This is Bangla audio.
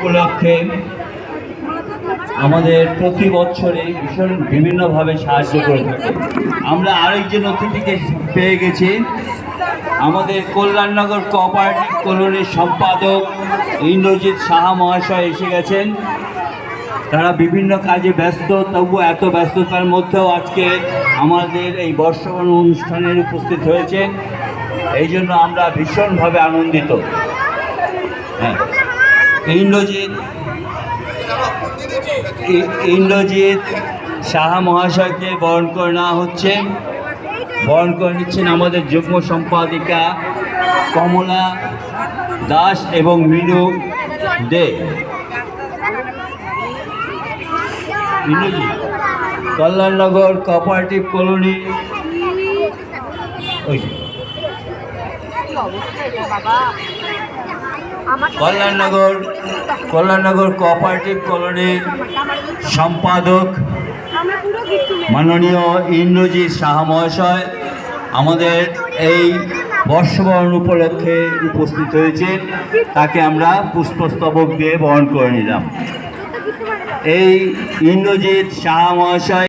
উপলক্ষে আমাদের প্রতি বছরে ভীষণ বিভিন্নভাবে সাহায্য করে থাকে। আমরা আরেকজন অতিথিকে পেয়ে গেছি, আমাদের কল্যাণনগর কোঅপারেটিভ কলোনির সম্পাদক ইন্দ্রজিৎ সাহা মহাশয় এসে গেছেন। তারা বিভিন্ন কাজে ব্যস্ত, তবু এত ব্যস্ততার মধ্যেও আজকে আমাদের এই বর্ষবরণ অনুষ্ঠানের উপস্থিত হয়েছেন। এই জন্য আমরা ভীষণভাবে আনন্দিত। হ্যাঁ, ইন্দ্রজিৎ সাহা মহাশয়কে বরণ করে নেওয়া হচ্ছে। বরণ করে নিচ্ছেন আমাদের যুগ্ম সম্পাদিকা কমলা দাস এবং Minu De. Indrajit Kalyannagar cooperative colony, Kalyannagar cooperative কলোনির সম্পাদক মাননীয় ইন্দ্রজিৎ সাহা মহাশয় আমাদের এই বর্ষবরণ উপলক্ষে উপস্থিত হয়েছেন। তাকে আমরা পুষ্পস্তবক দিয়ে বরণ করে নিলাম। এই ইন্দ্রজিৎ সাহা মহাশয়